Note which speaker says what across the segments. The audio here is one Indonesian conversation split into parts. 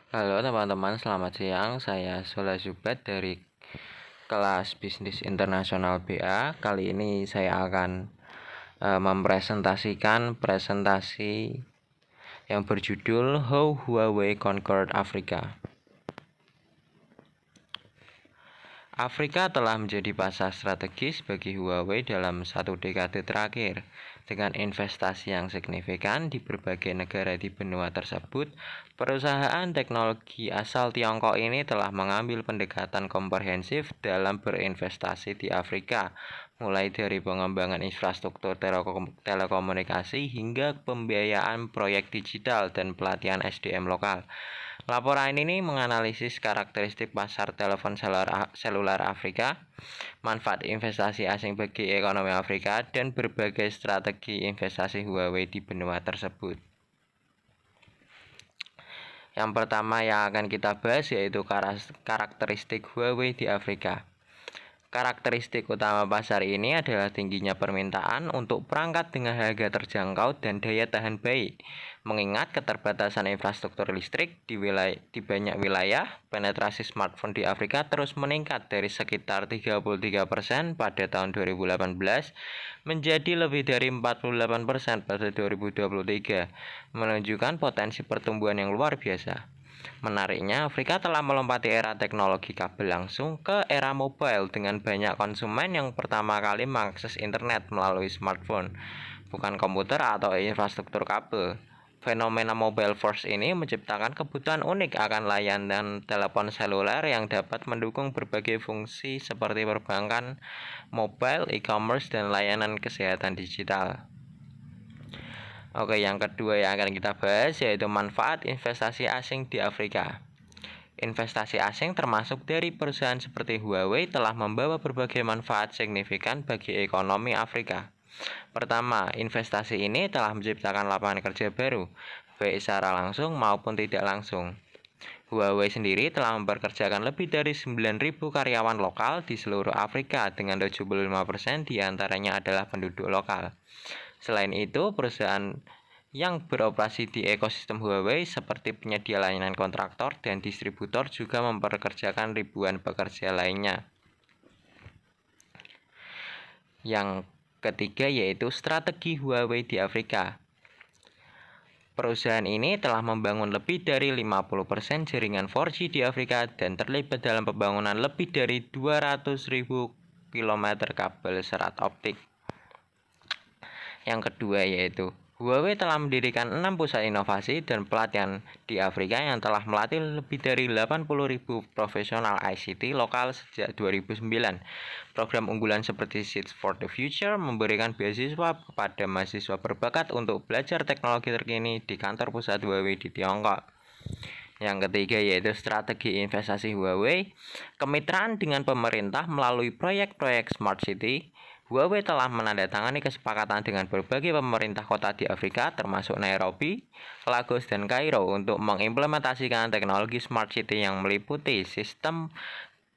Speaker 1: Halo teman-teman, selamat siang. Saya Sola Zubat dari kelas Bisnis Internasional BA. Kali ini saya akan mempresentasikan presentasi yang berjudul How Huawei Conquered Africa. Afrika telah menjadi pasar strategis bagi Huawei dalam satu dekade terakhir. Dengan investasi yang signifikan di berbagai negara di benua tersebut, perusahaan teknologi asal Tiongkok ini telah mengambil pendekatan komprehensif dalam berinvestasi di Afrika, mulai dari pengembangan infrastruktur telekomunikasi hingga pembiayaan proyek digital dan pelatihan SDM lokal. Laporan ini menganalisis karakteristik pasar telepon seluler Afrika, manfaat investasi asing bagi ekonomi Afrika, dan berbagai strategi investasi Huawei di benua tersebut. Yang pertama yang akan kita bahas yaitu karakteristik Huawei di Afrika. Karakteristik utama pasar ini adalah tingginya permintaan untuk perangkat dengan harga terjangkau dan daya tahan baik. Mengingat keterbatasan infrastruktur listrik di banyak wilayah, penetrasi smartphone di Afrika terus meningkat dari sekitar 33% pada tahun 2018 menjadi lebih dari 48% pada 2023, menunjukkan potensi pertumbuhan yang luar biasa. Menariknya, Afrika telah melompati era teknologi kabel langsung ke era mobile dengan banyak konsumen yang pertama kali mengakses internet melalui smartphone, bukan komputer atau infrastruktur kabel. Fenomena mobile first ini menciptakan kebutuhan unik akan layanan telepon seluler yang dapat mendukung berbagai fungsi seperti perbankan, mobile, e-commerce, dan layanan kesehatan digital. Oke, yang kedua yang akan kita bahas yaitu manfaat investasi asing di Afrika. Investasi asing termasuk dari perusahaan seperti Huawei telah membawa berbagai manfaat signifikan bagi ekonomi Afrika. Pertama, investasi ini telah menciptakan lapangan kerja baru, baik secara langsung maupun tidak langsung. Huawei sendiri telah mempekerjakan lebih dari 9.000 karyawan lokal di seluruh Afrika dengan 75% diantaranya adalah penduduk lokal. Selain itu, perusahaan yang beroperasi di ekosistem Huawei seperti penyedia layanan kontraktor dan distributor juga mempekerjakan ribuan pekerja lainnya. Yang ketiga yaitu strategi Huawei di Afrika. Perusahaan ini telah membangun lebih dari 50% jaringan 4G di Afrika dan terlibat dalam pembangunan lebih dari 200.000 km kabel serat optik. Yang kedua yaitu Huawei telah mendirikan 6 pusat inovasi dan pelatihan di Afrika yang telah melatih lebih dari 80.000 profesional ICT lokal sejak 2009. Program unggulan seperti Seeds for the Future memberikan beasiswa kepada mahasiswa berbakat untuk belajar teknologi terkini di kantor pusat Huawei di Tiongkok. Yang ketiga yaitu strategi investasi Huawei, kemitraan dengan pemerintah melalui proyek-proyek Smart City. Huawei telah menandatangani kesepakatan dengan berbagai pemerintah kota di Afrika termasuk Nairobi, Lagos, dan Kairo untuk mengimplementasikan teknologi Smart City yang meliputi sistem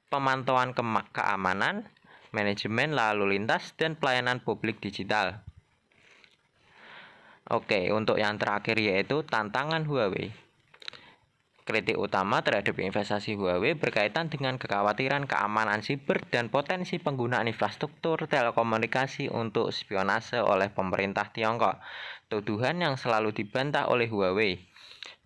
Speaker 1: pemantauan keamanan, manajemen lalu lintas, dan pelayanan publik digital. Oke, untuk yang terakhir yaitu tantangan Huawei. Kritik utama terhadap investasi Huawei berkaitan dengan kekhawatiran keamanan siber dan potensi penggunaan infrastruktur telekomunikasi untuk spionase oleh pemerintah Tiongkok. Tuduhan yang selalu dibantah oleh Huawei.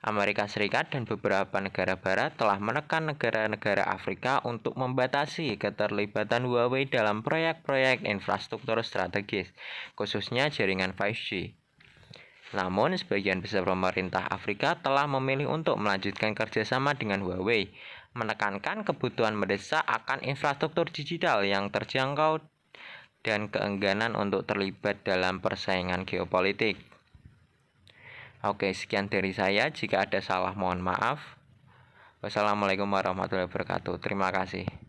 Speaker 1: Amerika Serikat dan beberapa negara barat telah menekan negara-negara Afrika untuk membatasi keterlibatan Huawei dalam proyek-proyek infrastruktur strategis, khususnya jaringan 5G. Namun, sebagian besar pemerintah Afrika telah memilih untuk melanjutkan kerjasama dengan Huawei, menekankan kebutuhan mendesak akan infrastruktur digital yang terjangkau dan keengganan untuk terlibat dalam persaingan geopolitik. Oke, sekian dari saya. Jika ada salah, mohon maaf. Wassalamualaikum warahmatullahi wabarakatuh. Terima kasih.